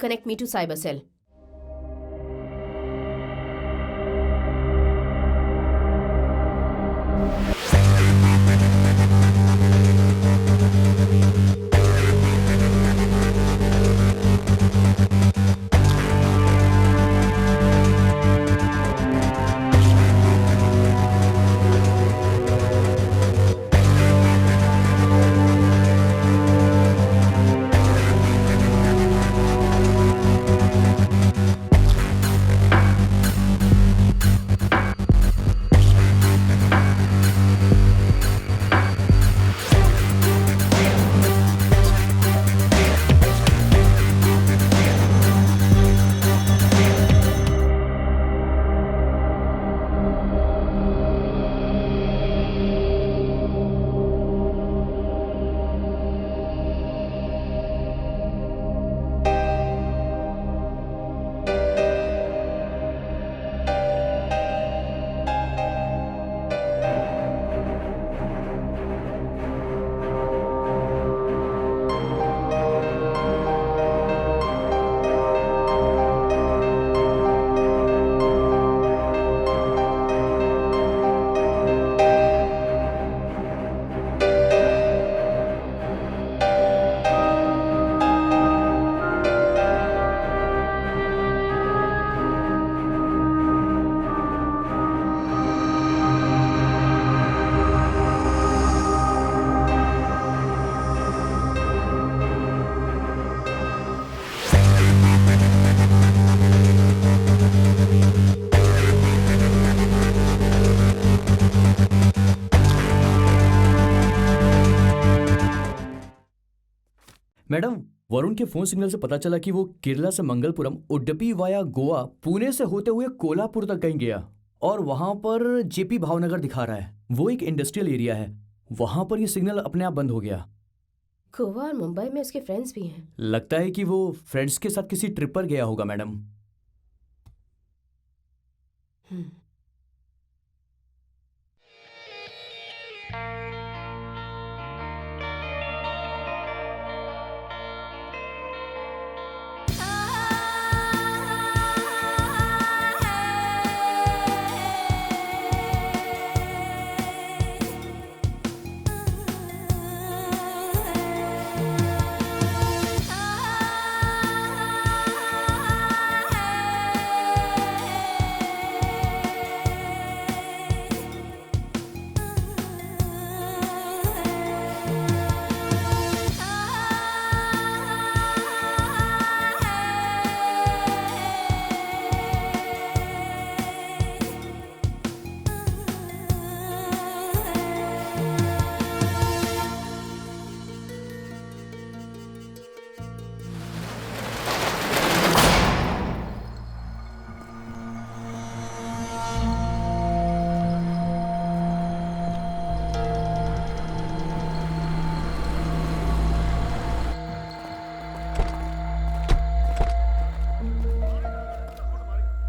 Connect me to cyber cell. Madam, Varun के phone signal से पता चला कि वो केरला से मंगलपुरम, उडुपी वाया गोवा, पुणे से होते हुए कोल्हापुर तक कहीं गया और वहां पर जेपी भावनगर दिखा रहा है। वो एक इंडस्ट्रियल एरिया है, वहां पर ये सिग्नल अपने आप बंद हो गया। गोवा और मुंबई में उसके फ्रेंड्स भी हैं। लगता है कि वो फ्रेंड्स के साथ किसी ट्रिप पर गया होगा मैडम।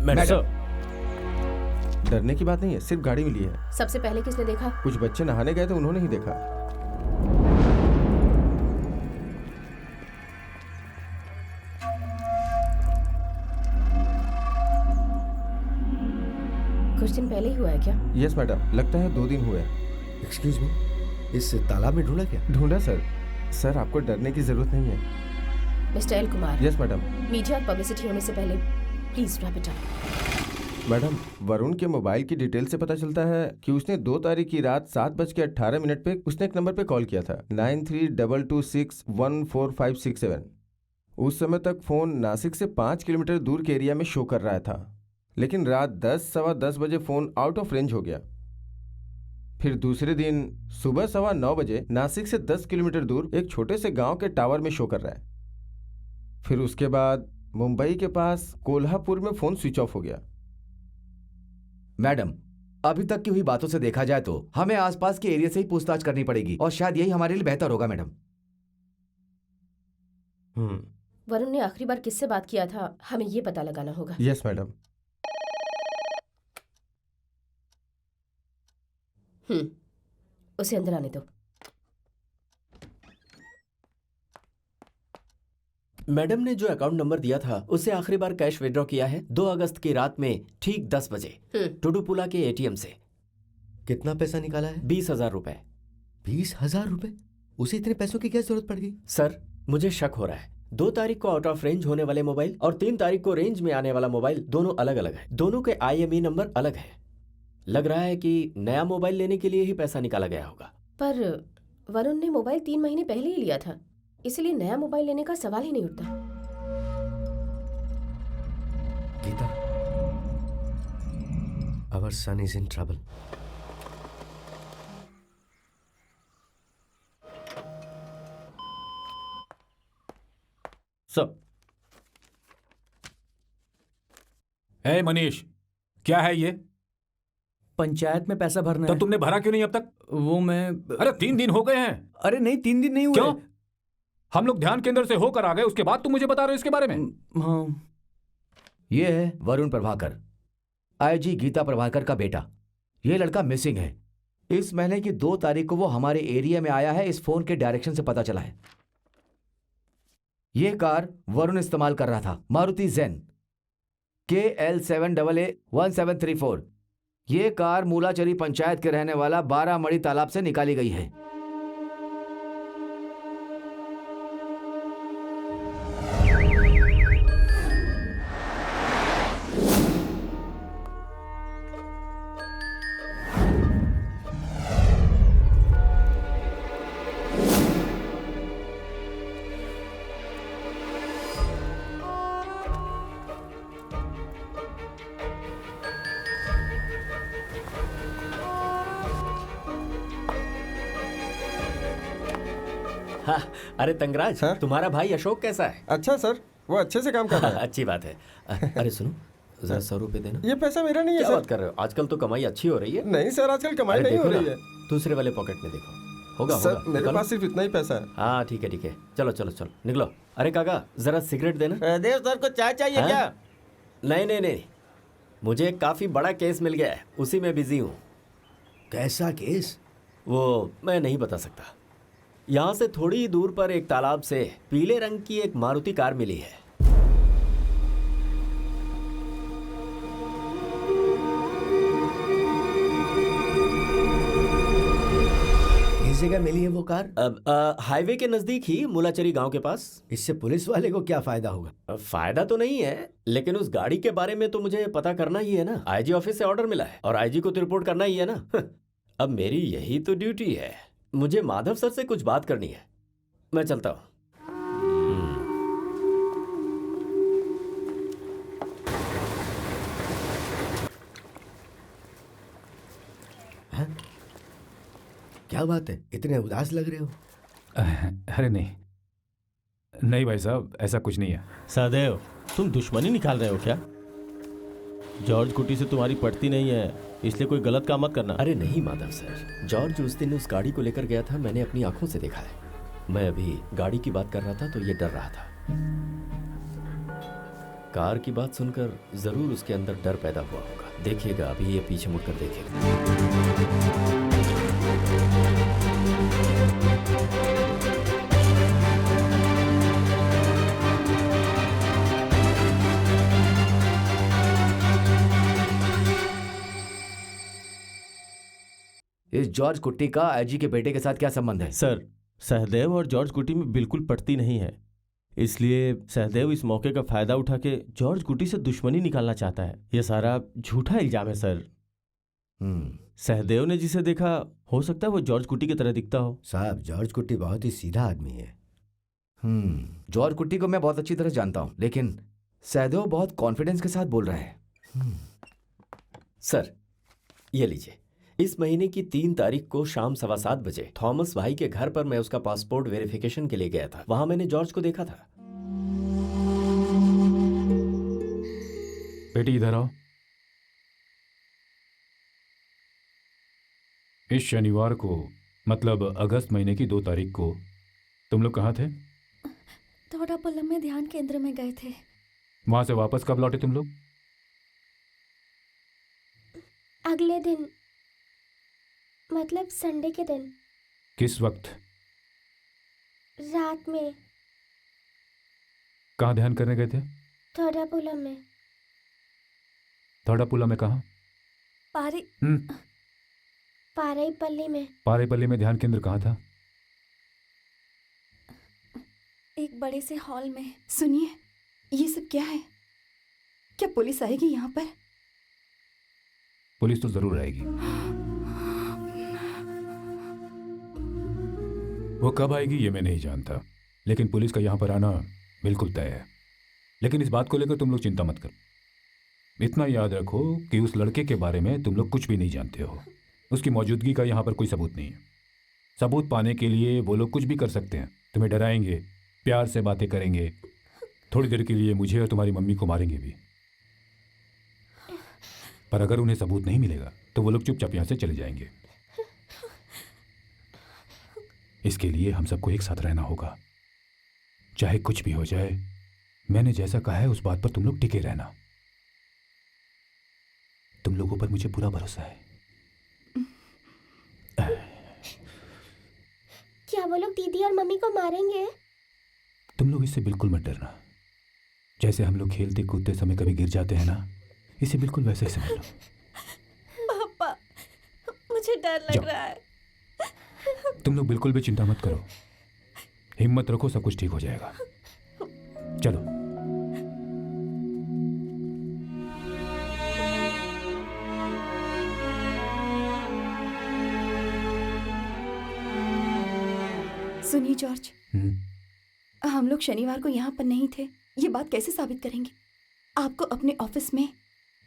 मैडम, डरने की बात नहीं है, सिर्फ गाड़ी मिली है। सबसे पहले किसने देखा? कुछ बच्चे नहाने गए थे, उन्होंने ही देखा। कुछ दिन पहले ही हुआ है क्या? यस मैडम, लगता है 2 दिन हुए। एक्सक्यूज मी, इस तालाब में ढूंढा क्या? ढूंढा सर। सर, आपको डरने की जरूरत नहीं है। Mister L Kumar. Yes madam. Media और पब्लिसिटी होने से पहले please wrap it up. Madam, Varun के मोबाइल की डिटेल से पता चलता है कि उसने 2 तारीख की रात 7:18 पे उसने एक नंबर पे कॉल किया था, 9322614567। उस समय तक फोन नासिक से 5 किलोमीटर दूर के एरिया में शो कर रहा था, लेकिन रात 10 सवा 10 बजे फोन आउट ऑफ रेंज हो गया। फिर दूसरे दिन सुबह 9:15 बजे नासिक से 10 किलोमीटर दूर एक छोटे से गांव के टावर में शो कर रहा है। फिर उसके बाद मुंबई के पास कोल्हापुर में फोन स्विच ऑफ हो गया। मैडम, अभी तक की हुई बातों से देखा जाए तो हमें आसपास के एरिया से ही पूछताछ करनी पड़ेगी और शायद यही हमारे लिए बेहतर होगा मैडम। वरुण ने आखिरी बार किससे बात किया था, हमें ये पता लगाना होगा। Yes madam. उसे अंदर आने दो। मैडम ने जो अकाउंट नंबर दिया था उससे आखिरी बार कैश विड्रॉ किया है 2 अगस्त की रात में ठीक 10 बजे टुडुपुला के एटीएम से। कितना पैसा निकाला है? 20,000 रुपए। 20,000 रुपए? उसे इतने पैसों की क्या जरूरत पड़ गई? सर मुझे शक हो रहा है 2 तारीख को आउट ऑफ रेंज होने वाले मोबाइल और 3 तारीख को रेंज में आने वाला मोबाइल दोनों अलग अलग है। दोनों के IMEI नंबर अलग है। लग रहा है कि नया मोबाइल लेने के लिए ही पैसा निकाला गया होगा। पर वरुण ने मोबाइल 3 महीने पहले ही लिया था, इसलिए नया मोबाइल लेने का सवाल ही नहीं उठता। Gita, our son is in trouble. सब ए मनीष, क्या है ये? पंचायत में पैसा भरना तो है। तुमने भरा क्यों नहीं अब तक? वो मैं अरे 3 दिन हो गए हैं। अरे नहीं, 3 दिन नहीं हुए। क्यों? हम लोग ध्यान केंद्र से होकर आ गए, उसके बाद तुम मुझे बता रहे हो इसके बारे में? हाँ, ये है वरुण प्रभाकर, IG गीता प्रभाकर का बेटा। ये लड़का मिसिंग है। इस महीने की 2 तारीख को वो हमारे एरिया में आया है, इस फोन के डायरेक्शन से पता चला है। ये कार वरुण इस्तेमाल कर रहा था, मारुति ज़ेन KL7AA1734। ये कार मूलाचरी पंचायत के रहने वाला 12 मड़ी तालाब से निकाली गई है। हाँ, अरे तंगराज, सर? तुम्हारा भाई अशोक कैसा है? अच्छा सर, वो अच्छे से काम कर रहा है। अच्छी बात है। अरे सुनो, जरा 100 रुपए देना। ये पैसा मेरा नहीं है क्या सर। बात कर रहे हो? आजकल तो कमाई अच्छी हो रही है। नहीं सर, आजकल कमाई अरे नहीं हो देखो रही ना, है। दूसरे वाले पॉकेट में देखो। होगा सर होगा, मेरे निकालो। पास सिर्फ इतना ही पैसा है। हाँ ठीक है ठीक है, चलो चलो चलो निकलो। अरे काका, जरा सिगरेट देना। देव सर को चाय चाहिए हाँ? क्या? नहीं नहीं नहीं, मुझे एक काफी बड़ा केस मिल गया है, उसी में बिजी हूँ। कैसा केस? वो मैं नहीं बता सकता। यहाँ से थोड़ी ही दूर पर एक तालाब से पीले रंग की एक मारुति कार मिली है। किस जगह मिली है वो कार? अब हाईवे के नजदीक ही, मुलाचरी गांव के पास। इससे पुलिस वाले को क्या फायदा होगा? फायदा तो नहीं है, लेकिन उस गाड़ी के बारे में तो मुझे पता करना ही है ना। IG ऑफिस से ऑर्डर मिला है और IG को तो रिपोर्ट करना ही है ना। अब मेरी यही तो ड्यूटी है। मुझे माधव सर से कुछ बात करनी है, मैं चलता हूँ। क्या बात है, इतने उदास लग रहे हो? अरे नहीं नहीं भाई साहब, ऐसा कुछ नहीं है। सहदेव, तुम दुश्मनी निकाल रहे हो क्या? जॉर्ज कुटी से तुम्हारी पड़ती नहीं है, इसलिए कोई गलत काम मत करना। अरे नहीं माधव सर, जॉर्ज उस दिन उस गाड़ी को लेकर गया था, मैंने अपनी आंखों से देखा है। मैं अभी गाड़ी की बात कर रहा था तो ये डर रहा था। कार की बात सुनकर जरूर उसके अंदर डर पैदा हुआ होगा। देखिएगा, अभी ये पीछे मुड़कर देखेगा। इस जॉर्ज कुट्टी का IG के बेटे के साथ क्या संबंध है? सर, सहदेव और जॉर्ज कुटी में बिल्कुल पड़ती नहीं है, इसलिए सहदेव इस मौके का फायदा उठा के जॉर्ज कुटी से दुश्मनी निकालना चाहता है। यह सारा झूठा इल्जाम है सर। सहदेव ने जिसे देखा, हो सकता है वो जॉर्ज कुटी की तरह दिखता हो। साहब, जॉर्ज कुट्टी बहुत ही सीधा आदमी है। जॉर्ज कुट्टी को मैं बहुत अच्छी तरह जानता हूं, लेकिन सहदेव बहुत कॉन्फिडेंस के साथ बोल रहा है। सर, ये लीजिए। इस महीने की 3 तारीख को शाम 7:15 बजे थॉमस भाई के घर पर मैं उसका पासपोर्ट वेरिफिकेशन के लिए गया था। वहां मैंने जॉर्ज को देखा था। बेटी इधर आओ। इस शनिवार को, मतलब अगस्त महीने की 2 तारीख को तुम लोग कहाँ थे? थोड़ापुलम में ध्यान केंद्र में गए थे। वहां से वापस कब लौटे तुम लोग? अगले दिन, मतलब संडे के दिन, किस वक्त? रात में। कहाँ ध्यान करने गए थे? थोड़ापुलम में। थोड़ापुला में कहाँ? पारी हम्म, पाराईपल्ली में। पारेपल्ली में ध्यान केंद्र कहाँ था? एक बड़े से हॉल में। सुनिए, ये सब क्या है? क्या पुलिस आएगी यहाँ पर? पुलिस तो जरूर आएगी। वो कब आएगी ये मैं नहीं जानता, लेकिन पुलिस का यहाँ पर आना बिल्कुल तय है। लेकिन इस बात को लेकर तुम लोग चिंता मत करो। इतना याद रखो कि उस लड़के के बारे में तुम लोग कुछ भी नहीं जानते हो। उसकी मौजूदगी का यहाँ पर कोई सबूत नहीं है। सबूत पाने के लिए वो लोग कुछ भी कर सकते हैं। तुम्हें डराएंगे, प्यार से बातें करेंगे, थोड़ी देर के लिए मुझे और तुम्हारी मम्मी को मारेंगे भी। पर अगर उन्हें सबूत नहीं मिलेगा तो वो लोग चुपचाप यहाँ से चले जाएंगे। इसके लिए हम सबको एक साथ रहना होगा। चाहे कुछ भी हो जाए, मैंने जैसा कहा है उस बात पर तुम लोग टिके रहना। तुम लोगों पर मुझे पूरा भरोसा है। क्या वो लोग दीदी और मम्मी को मारेंगे? तुम लोग इससे बिल्कुल मत डरना। जैसे हम लोग खेलते कूदते समय कभी गिर जाते हैं ना, इसे बिल्कुल वैसे ही समझ लो। पापा, मुझे डर लग जाओ। रहा है। तुम लोग बिल्कुल भी चिंता मत करो, हिम्मत रखो, सब कुछ ठीक हो जाएगा। चलो। सुनिए जॉर्ज, हम लोग शनिवार को यहाँ पर नहीं थे, ये बात कैसे साबित करेंगे? आपको अपने ऑफिस में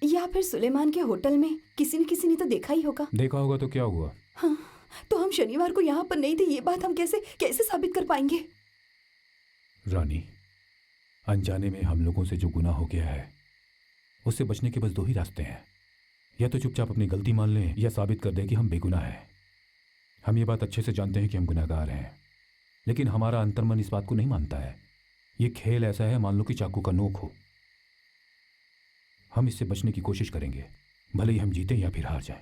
या फिर सुलेमान के होटल में किसी ने तो देखा ही होगा। देखा होगा तो क्या हुआ? हाँ, तो हम शनिवार को यहाँ पर नहीं थे, ये बात हम कैसे कैसे साबित कर पाएंगे? रानी, अनजाने में हम लोगों से जो गुनाह हो गया है उससे बचने के बस दो ही रास्ते हैं। या तो चुपचाप अपनी गलती मान लें या साबित कर दें कि हम बेगुनाह हैं। हम ये बात अच्छे से जानते हैं कि हम गुनाहगार हैं, लेकिन हमारा अंतर्मन इस बात को नहीं मानता है। ये खेल ऐसा है, मान लो कि चाकू का नोक हो। हम इससे बचने की कोशिश करेंगे, भले ही हम जीतें या फिर हार जाएं।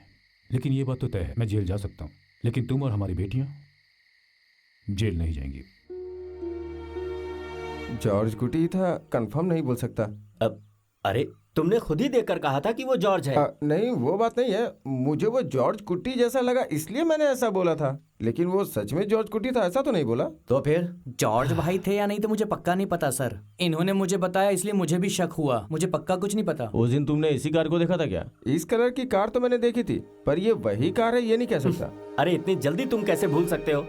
लेकिन ये बात तो तय है, मैं जेल जा सकता हूँ, लेकिन तुम और हमारी बेटियां जेल नहीं जाएंगी। जॉर्ज कुटी था, कंफर्म नहीं बोल सकता। अब अरे तुमने खुद ही देखकर कहा था कि वो जॉर्ज है। नहीं, वो बात नहीं है। मुझे वो जॉर्ज कुट्टी जैसा लगा, इसलिए मैंने ऐसा बोला था। लेकिन वो सच में जॉर्ज कुट्टी था ऐसा तो नहीं बोला। तो फिर जॉर्ज भाई थे या नहीं तो मुझे पक्का नहीं पता सर। इन्होंने मुझे बताया इसलिए मुझे भी शक हुआ, मुझे पक्का कुछ नहीं पता। उस दिन तुमने इसी कार को देखा था क्या? इस कलर की कार तो मैंने देखी थी, पर ये वही कार है ये नहीं कह सकता। अरे इतनी जल्दी तुम कैसे भूल सकते हो?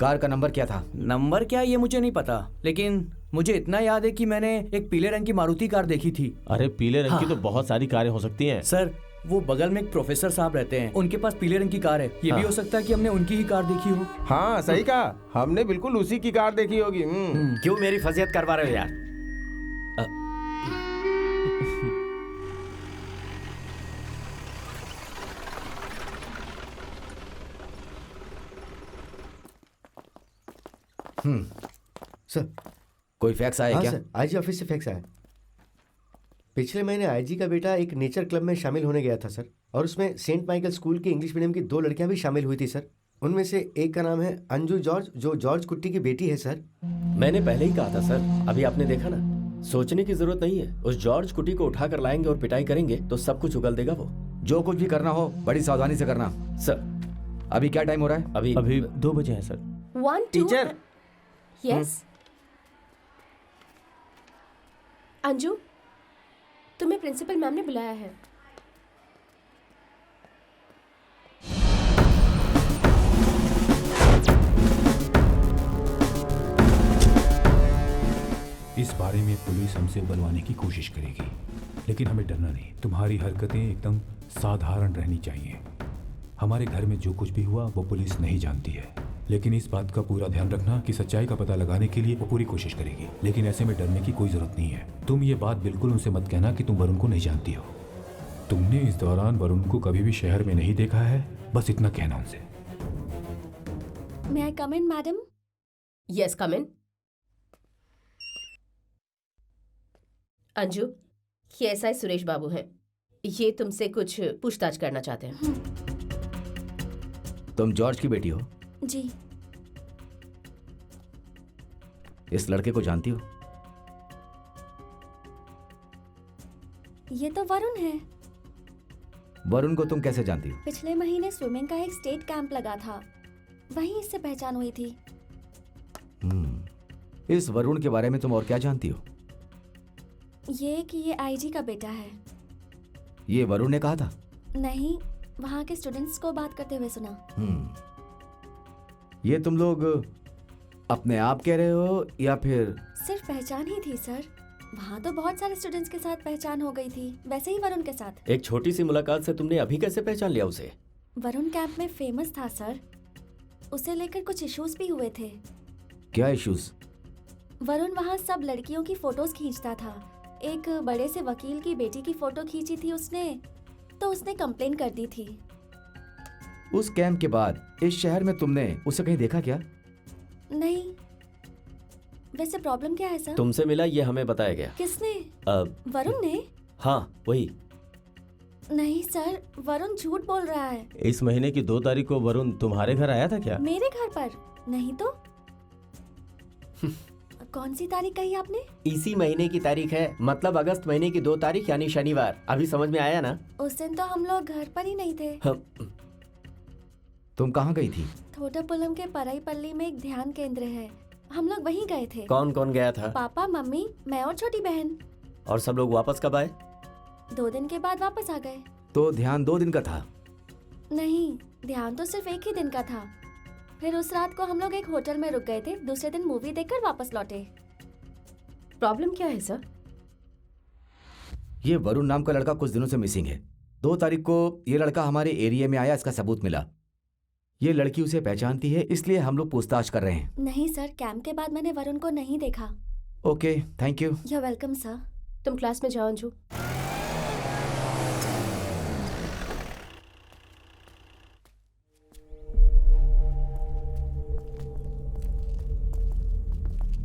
कार का नंबर क्या था? नंबर क्या ये मुझे नहीं पता, लेकिन मुझे इतना याद है कि मैंने एक पीले रंग की मारुति कार देखी थी। अरे पीले रंग की हाँ। तो बहुत सारी कारें हो सकती हैं। सर वो बगल में एक प्रोफेसर साहब रहते हैं, उनके पास पीले रंग की कार है। ये भी हो सकता है कि हमने उनकी ही कार देखी हो। हाँ सही कहा, हमने बिल्कुल उसी की कार देखी होगी। क्यों मेरी फजीहत करवा रहे हो यार? सर। कोई फैक्स आया हाँ क्या? सर, आईजी ऑफिस से फैक्स आया। पिछले महीने आईजी का बेटा एक नेचर क्लब में शामिल होने गया था सर, और उसमें सेंट माइकल स्कूल की इंग्लिश मीडियम की 2 लड़कियां भी शामिल हुई थी सर। उनमें से एक का नाम है अंजू जॉर्ज, जो जॉर्ज कुट्टी की बेटी है सर। मैंने पहले ही कहा था सर, अभी आपने देखा ना। सोचने की जरूरत नहीं है, उस जॉर्ज कुटी को उठाकर लाएंगे और पिटाई करेंगे तो सब कुछ उगल देगा वो। जो कुछ भी करना हो बड़ी सावधानी से करना। सर अभी क्या टाइम हो रहा है? अभी 2 बजे है सर। 1 2 टीचर। यस। अंजू, तुम्हें प्रिंसिपल मैम ने बुलाया है। इस बारे में पुलिस हमसे उगलवाने की कोशिश करेगी, लेकिन हमें डरना नहीं। तुम्हारी हरकतें एकदम साधारण रहनी चाहिए। हमारे घर में जो कुछ भी हुआ वो पुलिस नहीं जानती है, लेकिन इस बात का पूरा ध्यान रखना कि सच्चाई का पता लगाने के लिए वो पूरी कोशिश करेगी। लेकिन ऐसे में डरने की कोई जरूरत नहीं है। तुम ये बात बिल्कुल उनसे मत कहना कि तुम वरुण को नहीं जानती हो। तुमने इस दौरान वरुण को कभी भी शहर में नहीं देखा है, बस इतना कहना उनसे। May I come in, madam? Yes, come in. Anju, ये एसआई सुरेश बाबू हैं। ये तुमसे कुछ पूछताछ करना चाहते हैं। तुम जॉर्ज की बेटी हो? जी। इस लड़के को जानती हो? ये तो वरुण है। वरुण को तुम कैसे जानती हो? पिछले महीने स्विमिंग का एक स्टेट कैंप लगा था, वहीं इससे पहचान हुई थी। इस वरुण के बारे में तुम और क्या जानती हो? ये कि ये आईजी का बेटा है। ये वरुण ने कहा था? नहीं, वहाँ के स्टूडेंट्स को बात करते हुए सुना। ये तुम लोग अपने आप कह रहे हो या फिर? सिर्फ पहचान ही थी सर। वहाँ तो बहुत सारे स्टूडेंट्स के साथ पहचान हो गई थी, वैसे ही वरुण के साथ। एक छोटी सी मुलाकात से तुमने अभी कैसे पहचान लिया उसे? वरुण कैंप में फेमस था सर, उसे लेकर कुछ इश्यूज भी हुए थे। क्या इश्यूज? वरुण वहाँ सब लड़कियों की फोटोज खींचता था। एक बड़े से वकील की बेटी की फोटो खींची थी उसने, तो उसने कंप्लेन कर दी थी। उस कैंप के बाद इस शहर में तुमने उसे कहीं देखा क्या? नहीं। वैसे प्रॉब्लम क्या है सर? तुमसे मिला ये हमें बताया गया। किसने? वरुण ने? हाँ वही। नहीं सर, वरुण झूठ बोल रहा है। इस महीने की 2 तारीख को वरुण तुम्हारे घर आया था क्या? मेरे घर पर? नहीं तो। कौन सी तारीख कही आपने? इसी महीने की तारीख है, मतलब अगस्त महीने की 2 तारीख यानी शनिवार। अभी समझ में आया ना? उस दिन तो हम लोग घर पर ही नहीं थे। तुम कहाँ गई थी? थोटापुलम के पराईपल्ली में एक ध्यान केंद्र है, हम लोग वहीं गए थे। कौन कौन गया था? पापा, मम्मी, मैं और छोटी बहन। और सब लोग वापस कब आए? 2 दिन के बाद वापस आ गए। तो ध्यान 2 दिन का था? नहीं, ध्यान तो सिर्फ एक ही दिन का था। फिर उस रात को हम लोग एक होटल में रुक गए थे, दूसरे दिन मूवी देखकर वापस लौटे। प्रॉब्लम क्या है सर? ये वरुण नाम का लड़का कुछ दिनों से मिसिंग है। 2 तारीख को ये लड़का हमारे एरिया में आया, इसका सबूत मिला। ये लड़की उसे पहचानती है, इसलिए हम लोग पूछताछ कर रहे हैं। नहीं सर, कैंप के बाद मैंने वरुण को नहीं देखा। Okay, thank you. You are welcome sir. तुम क्लास में जाओ अंजू।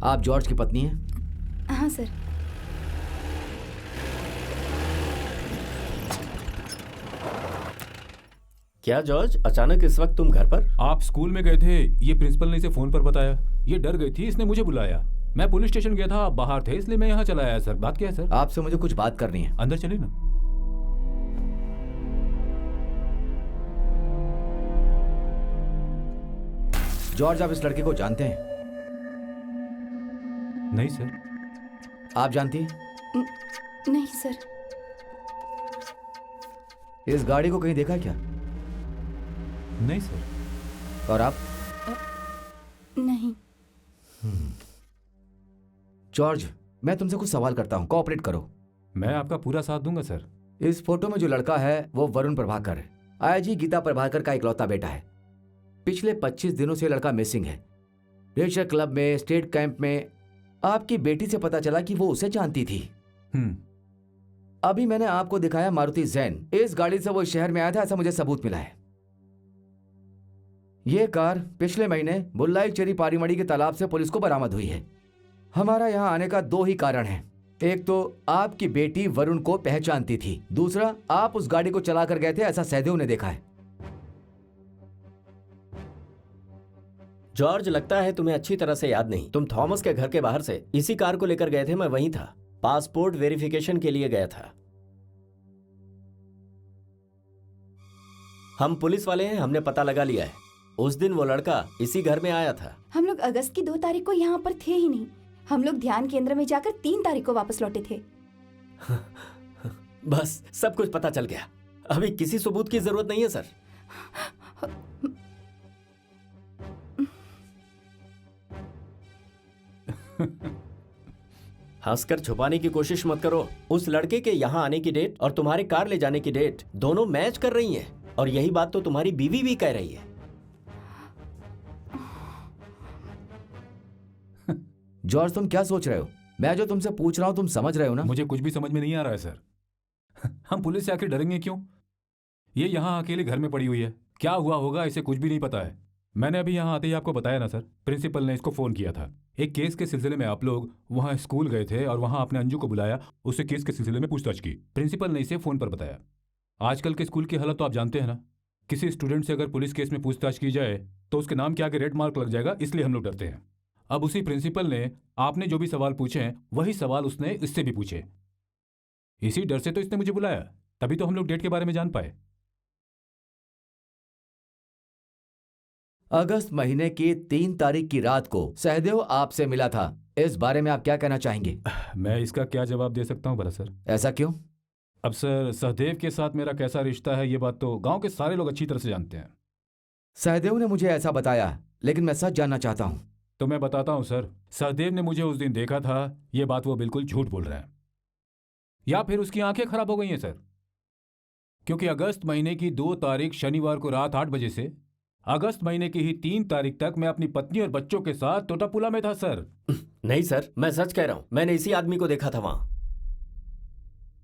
आप जॉर्ज की पत्नी हैं? हाँ सर। क्या जॉर्ज, अचानक इस वक्त तुम घर पर? आप स्कूल में गए थे, ये प्रिंसिपल ने इसे फोन पर बताया। ये डर गई थी, इसने मुझे बुलाया। मैं पुलिस स्टेशन गया था, आप बाहर थे, इसलिए मैं यहाँ चला आया। सर, बात क्या है सर? आपसे मुझे कुछ बात करनी है। अंदर चलिए ना। जॉर्ज, आप इस लड़के को जानते हैं? नहीं सर। आप जानती हैं? नहीं सर। इस गाड़ी को कहीं देखा क्या? नहीं सर। और आप? नहीं। जॉर्ज, मैं तुमसे कुछ सवाल करता हूँ, कोऑपरेट करो। मैं आपका पूरा साथ दूंगा सर। इस फोटो में जो लड़का है वो वरुण प्रभाकर है, आईजी गीता प्रभाकर का इकलौता बेटा है। पिछले 25 दिनों से लड़का मिसिंग है। नेचर क्लब में, स्टेट कैंप में आपकी बेटी से पता चला कि वो उसे जानती थी। अभी मैंने आपको दिखाया मारुति जैन, इस गाड़ी से वो इस शहर में आया था, ऐसा मुझे सबूत मिला है। यह कार पिछले महीने बुल्लाई चेरी पारीमड़ी के तालाब से पुलिस को बरामद हुई है। हमारा यहां आने का 2 ही कारण हैं। एक तो आपकी बेटी वरुण को पहचानती थी, दूसरा आप उस गाड़ी को चलाकर गए थे, ऐसा सहदेव ने देखा है। जॉर्ज, लगता है तुम्हें अच्छी तरह से याद नहीं। तुम थॉमस के घर के बाहर से इसी कार को लेकर गए थे, मैं वहीं था। पासपोर्ट वेरिफिकेशन के लिए गया था। हम पुलिस वाले हैं, हमने पता लगा लिया है। उस दिन वो लड़का इसी घर में आया था। हम लोग अगस्त की 2 तारीख को यहाँ पर थे ही नहीं। हम लोग ध्यान केंद्र में जाकर 3 तारीख को वापस लौटे थे। बस सब कुछ पता चल गया। अभी किसी सबूत की जरूरत नहीं है सर। हंसकर छुपाने की कोशिश मत करो। उस लड़के के यहाँ आने की डेट और तुम्हारे कार ले जाने की डेट दोनों मैच कर रही हैं, और यही बात तो तुम्हारी बीवी भी कह रही है। जॉर्ज, तुम क्या सोच रहे हो? मैं जो तुमसे पूछ रहा हूं तुम समझ रहे हो ना? मुझे कुछ भी समझ में नहीं आ रहा है सर। हम पुलिस से आखिर डरेंगे क्यों? ये यहाँ अकेले घर में पड़ी हुई है, क्या हुआ होगा इसे कुछ भी नहीं पता है। मैंने अभी यहाँ आते ही आपको बताया ना सर, प्रिंसिपल ने इसको फोन किया था। एक केस के सिलसिले में आप लोग वहाँ स्कूल गए थे और वहाँ आपने अंजू को बुलाया, उससे केस के सिलसिले में पूछताछ की। प्रिंसिपल ने इसे फोन पर बताया। आजकल के स्कूल की हालत तो आप जानते हैं ना। किसी स्टूडेंट से अगर पुलिस केस में पूछताछ की जाए तो उसके नाम के आगे रेड मार्क लग जाएगा, इसलिए हम लोग डरते हैं। अब उसी प्रिंसिपल ने आपने जो भी सवाल पूछे हैं वही सवाल उसने इससे भी पूछे। इसी डर से तो इसने मुझे बुलाया, तभी तो हम लोग डेट के बारे में जान पाए। अगस्त महीने की 3 तारीख की रात को सहदेव आपसे मिला था, इस बारे में आप क्या कहना चाहेंगे? मैं इसका क्या जवाब दे सकता हूँ भला सर? ऐसा क्यों? अब सर, सहदेव के साथ मेरा कैसा रिश्ता है ये बात तो गांव के सारे लोग अच्छी तरह से जानते हैं। सहदेव ने मुझे ऐसा बताया, लेकिन मैं सच जानना चाहता हूँ। तो मैं बताता हूँ सर, सहदेव ने मुझे उस दिन देखा था, ये बात वो बिल्कुल झूठ बोल रहे हैं, या फिर उसकी आंखें खराब हो गई हैं सर, क्योंकि अगस्त महीने की 2 तारीख शनिवार को रात 8 बजे से अगस्त महीने की ही 3 तारीख तक मैं अपनी पत्नी और बच्चों के साथ टोटापुला में था सर। नहीं सर, मैं सच कह रहा हूँ, मैंने इसी आदमी को देखा था वहां।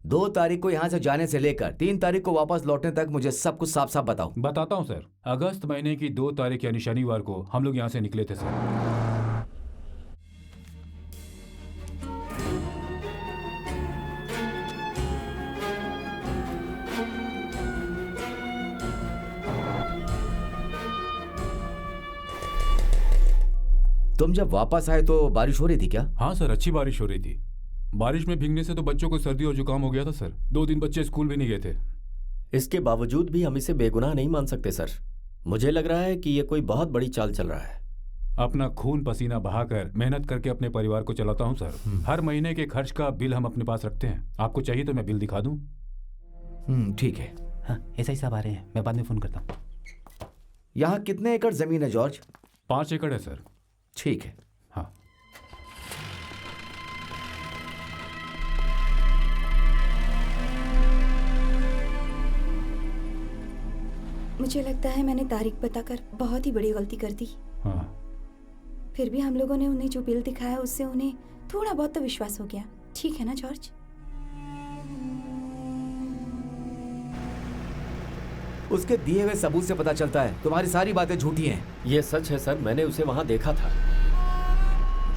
2 तारीख को यहां से जाने से लेकर 3 तारीख को वापस लौटने तक मुझे सब कुछ साफ साफ बताओ। बताता हूँ सर, अगस्त महीने की 2 तारीख यानी शनिवार को हम लोग यहाँ से निकले थे सर। तुम जब वापस आए तो बारिश हो रही थी क्या? हाँ सर, अच्छी बारिश हो रही थी। बारिश में भीगने से तो बच्चों को सर्दी और जुकाम हो गया था सर। 2 दिन बच्चे स्कूल भी नहीं गए थे। इसके बावजूद भी हम इसे बेगुनाह नहीं मान सकते सर। मुझे लग रहा है कि ये कोई बहुत बड़ी चाल चल रहा है। अपना खून पसीना बहाकर मेहनत करके अपने परिवार को चलाता हूँ सर। हर महीने के खर्च का बिल हम अपने पास रखते हैं। आपको चाहिए तो मैं बिल दिखा दूँ? ठीक है। हाँ, ऐसा ही सब आ रहे हैं, मैं बाद में फोन करता हूँ। यहाँ कितने एकड़ जमीन है जॉर्ज? 5 एकड़ है सर। ठीक है। हाँ। मुझे लगता है मैंने तारीख बताकर बहुत ही बड़ी गलती कर दी। हाँ। फिर भी हम लोगों ने उन्हें जो बिल दिखाया उससे उन्हें थोड़ा बहुत तो विश्वास हो गया। ठीक है ना जॉर्ज? उसके दिए हुए सबूत से पता चलता है तुम्हारी सारी बातें झूठी हैं। ये सच है सर, मैंने उसे वहां देखा था।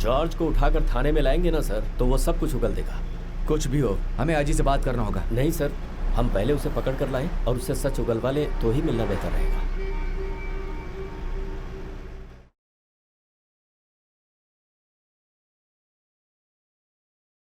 जॉर्ज को उठाकर थाने में लाएंगे ना सर, तो वो सब कुछ उगल देगा। कुछ भी हो, हमें आजी से बात करना होगा। नहीं सर, हम पहले उसे पकड़ कर लाएं और उससे सच उगलवा लें तो ही मिलना बेहतर रहेगा।